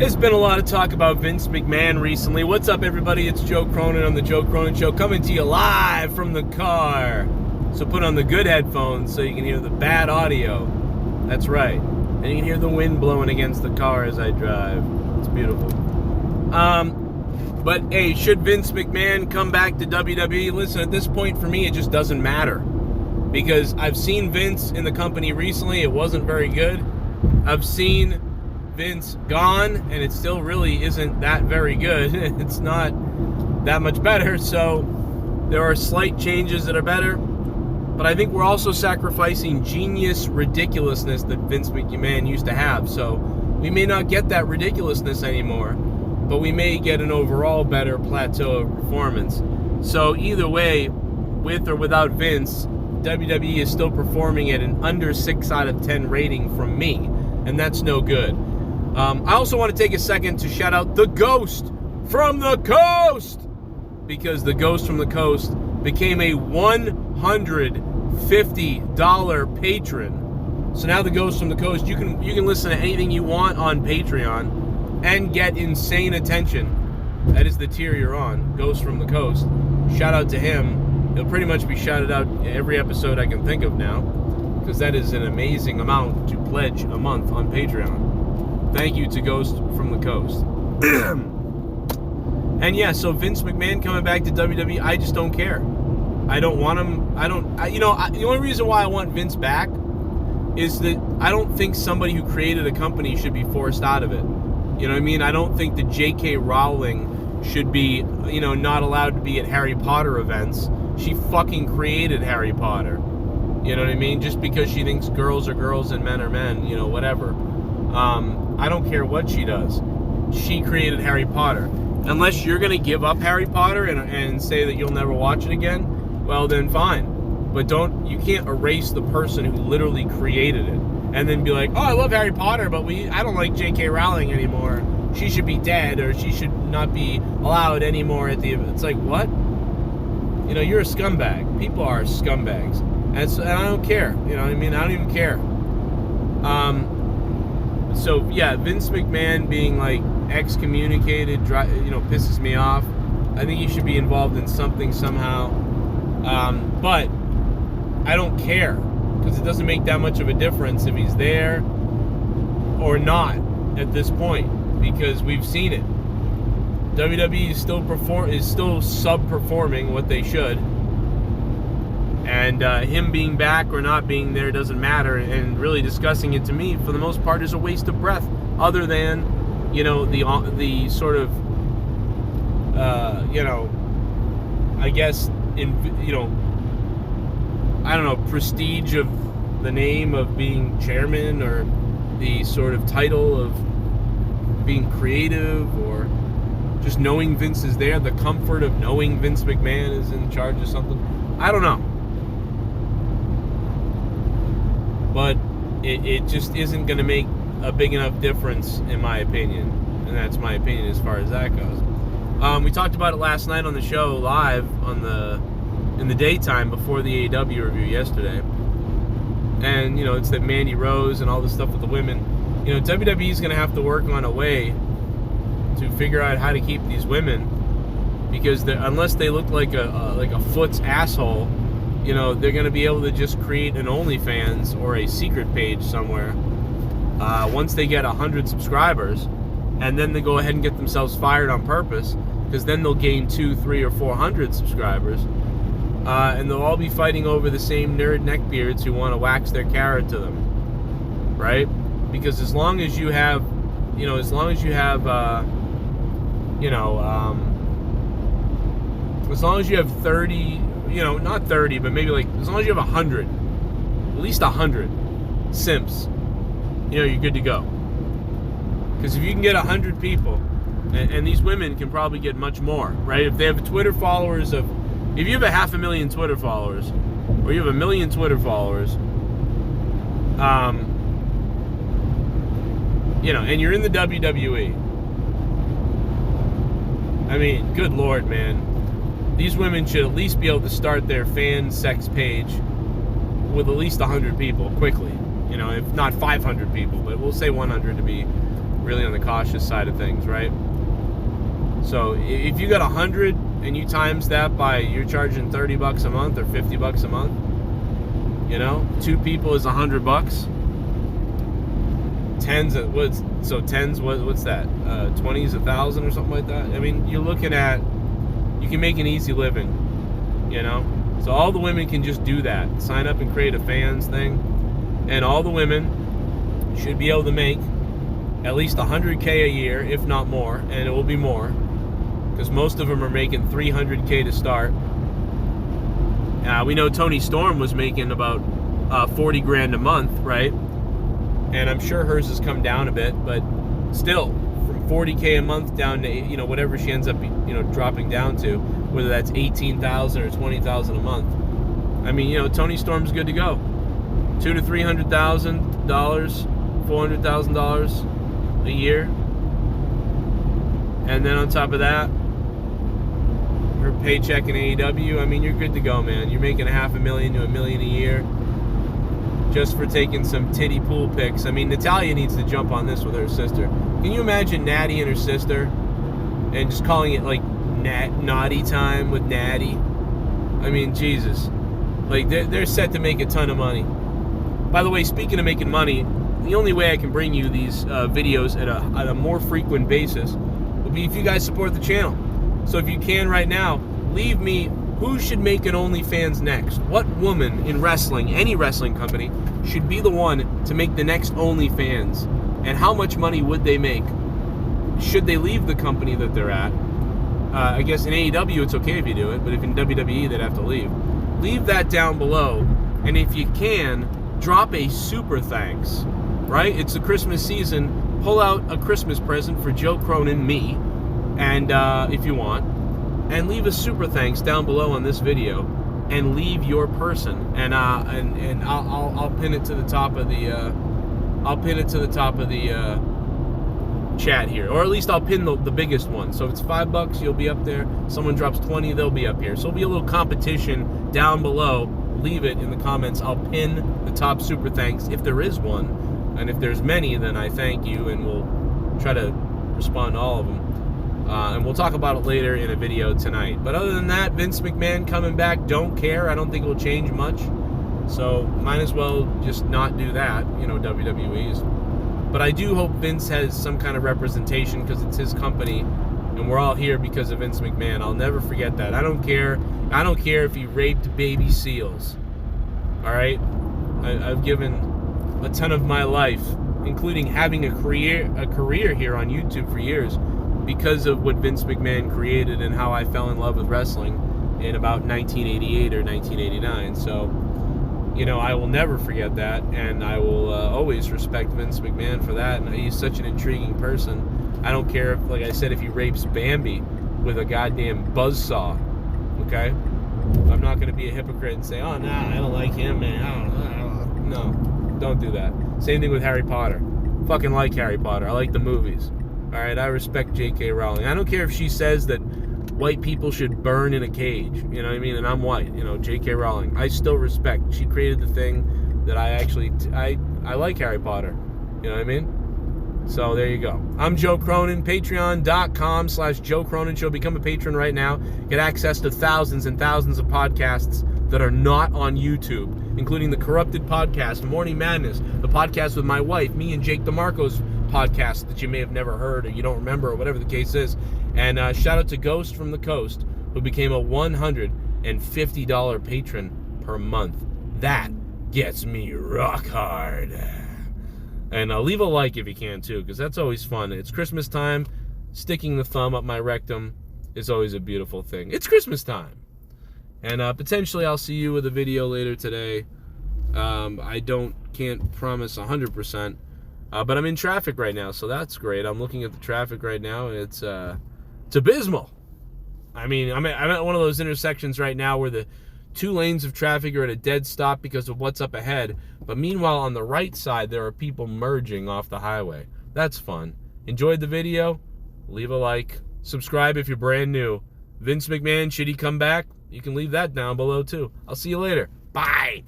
There's been a lot of talk about Vince McMahon recently. What's up, everybody? It's Joe Cronin on the Joe Cronin Show, coming to you live from the car. So put on the good headphones so you can hear the bad audio. That's right. And you can hear the wind blowing against the car as I drive. It's beautiful. But hey, should Vince McMahon come back to WWE? Listen, at this point for me, it just doesn't matter. Because I've seen Vince in the company recently. It wasn't very good. I've seen Vince gone, and it still really isn't that very good. It's not that much better, so there are slight changes that are better, but I think we're also sacrificing genius ridiculousness that Vince McMahon used to have, so we may not get that ridiculousness anymore, but we may get an overall better plateau of performance. So either way, with or without Vince, WWE is still performing at an under 6 out of 10 rating from me, and that's no good. I also want to take a second to shout out the Ghost from the Coast, because the Ghost from the Coast became a $150 patron. So now the Ghost from the Coast, you can listen to anything you want on Patreon and get insane attention. That is the tier you're on, Ghost from the Coast. Shout out to him. He'll pretty much be shouted out every episode I can think of now, because that is an amazing amount to pledge a month on Patreon. Thank you to Ghost from the Coast. And yeah, so Vince McMahon coming back to WWE, I just don't care. I don't want him. The only reason why I want Vince back is that I don't think somebody who created a company should be forced out of it. You know what I mean? I don't think that J.K. Rowling should be, not allowed to be at Harry Potter events. She fucking created Harry Potter. You know what I mean? Just because she thinks girls are girls and men are men, whatever. I don't care what she does. She created Harry Potter. Unless you're going to give up Harry Potter and say that you'll never watch it again, well then fine. But you can't erase the person who literally created it and then be like, oh, I love Harry Potter, but I don't like J.K. Rowling anymore. She should be dead, or she should not be allowed anymore at the event. It's like, what? You're a scumbag. People are scumbags. And I don't care. You know what I mean? I don't even care. So yeah, Vince McMahon being like excommunicated, pisses me off. I think he should be involved in something somehow. But I don't care, because it doesn't make that much of a difference if he's there or not at this point, because we've seen it. WWE is still sub-performing what they should. And him being back or not being there doesn't matter, and really discussing it to me, for the most part, is a waste of breath, other than, the sort of, I guess, prestige of the name of being chairman, or the sort of title of being creative, or just knowing Vince is there, the comfort of knowing Vince McMahon is in charge of something. I don't know. But it just isn't going to make a big enough difference, in my opinion. And that's my opinion as far as that goes. We talked about it last night on the show, live, in the daytime, before the AEW review yesterday. And, it's that Mandy Rose and all this stuff with the women. WWE is going to have to work on a way to figure out how to keep these women. Because unless they look like a foot's asshole, they're going to be able to just create an OnlyFans or a secret page somewhere once they get 100 subscribers, and then they go ahead and get themselves fired on purpose, because then they'll gain 200, 300, or 400 subscribers, and they'll all be fighting over the same nerd neckbeards who want to wax their carrot to them, right? Because as long as you have 30, not 30, but maybe as long as you have 100, at least 100 simps, you're good to go. Because if you can get 100 people, and these women can probably get much more, right? If they have Twitter followers if you have 500,000 Twitter followers, or you have 1 million Twitter followers, and you're in the WWE, I mean, good Lord, man. These women should at least be able to start their fan sex page with at least 100 people quickly. If not 500 people, but we'll say 100 to be really on the cautious side of things, right? So if you got 100 and you times that by, you're charging $30 a month or $50 a month, you know, 2 people is $100. Tens, what's that? 20 is 1,000 or something like that. I mean, you're looking at, you can make an easy living, you know. So all the women can just do that. Sign up and create a fans thing, and all the women should be able to make at least $100K a year, if not more, and it will be more, because most of them are making $300K to start. We know Toni Storm was making about 40 grand a month, right? And I'm sure hers has come down a bit, but still, from 40K a month down to, you know, whatever she ends up, you know, dropping down to, whether that's 18,000 or 20,000 a month. I mean, you know, Toni Storm's good to go. $200,000 to $300,000, $400,000 a year, and then on top of that, her paycheck in AEW. I mean, you're good to go, man. You're making $500,000 to $1 million a year just for taking some titty pool pics. I mean, Natalya needs to jump on this with her sister. Can you imagine Natty and her sister and just calling it like naughty time with Natty? I mean, Jesus. Like, they're set to make a ton of money. By the way, speaking of making money, the only way I can bring you these videos at a more frequent basis would be if you guys support the channel. So if you can right now, leave me who should make an OnlyFans next. What woman in wrestling, any wrestling company, should be the one to make the next OnlyFans? And how much money would they make? Should they leave the company that they're at? I guess in AEW it's okay if you do it, but if in WWE they'd have to leave. Leave that down below, and if you can, drop a super thanks, right? It's the Christmas season. Pull out a Christmas present for Joe Cronin, me, and if you want, and leave a super thanks down below on this video, and leave your person, and I'll pin it to the top of the chat here, or at least I'll pin the biggest one. So if it's $5, you'll be up there. Someone drops 20, they'll be up here. So it'll be a little competition down below. Leave it in the comments. I'll pin the top super thanks if there is one, and if there's many, then I thank you, and we'll try to respond to all of them. And we'll talk about it later in a video tonight. But other than that, Vince McMahon coming back, don't care. I don't think it will change much. So might as well just not do that, you know, WWE's. But I do hope Vince has some kind of representation, because it's his company, and we're all here because of Vince McMahon. I'll never forget that. I don't care if he raped baby seals. All right? I've given a ton of my life, including having a career here on YouTube for years, because of what Vince McMahon created and how I fell in love with wrestling in about 1988 or 1989. So, you know, I will never forget that, and I will always respect Vince McMahon for that, and he's such an intriguing person. I don't care, if, like I said, if he rapes Bambi with a goddamn buzzsaw, okay? I'm not going to be a hypocrite and say, oh, nah, I don't like him, man. I don't. No, don't do that. Same thing with Harry Potter. Fucking like Harry Potter. I like the movies. All right, I respect J.K. Rowling. I don't care if she says that white people should burn in a cage, you know what I mean? And I'm white, you know, J.K. Rowling. I still respect. She created the thing that I actually, I like Harry Potter, you know what I mean? So there you go. I'm Joe Cronin, patreon.com/Joe Cronin Show. Become a patron right now. Get access to thousands and thousands of podcasts that are not on YouTube, including the Corrupted Podcast, Morning Madness, the podcast with my wife, me and Jake DeMarco's podcast that you may have never heard or you don't remember or whatever the case is. And shout out to Ghost from the Coast, who became a $150 patron per month. That gets me rock hard. And leave a like if you can too, because that's always fun. It's Christmas time. Sticking the thumb up my rectum is always a beautiful thing. It's Christmas time. And potentially I'll see you with a video later today. I can't promise 100%. But I'm in traffic right now, so that's great. I'm looking at the traffic right now, and it's abysmal. I mean, I'm at one of those intersections right now where the 2 lanes of traffic are at a dead stop because of what's up ahead. But meanwhile, on the right side, there are people merging off the highway. That's fun. Enjoyed the video? Leave a like. Subscribe if you're brand new. Vince McMahon, should he come back? You can leave that down below, too. I'll see you later. Bye.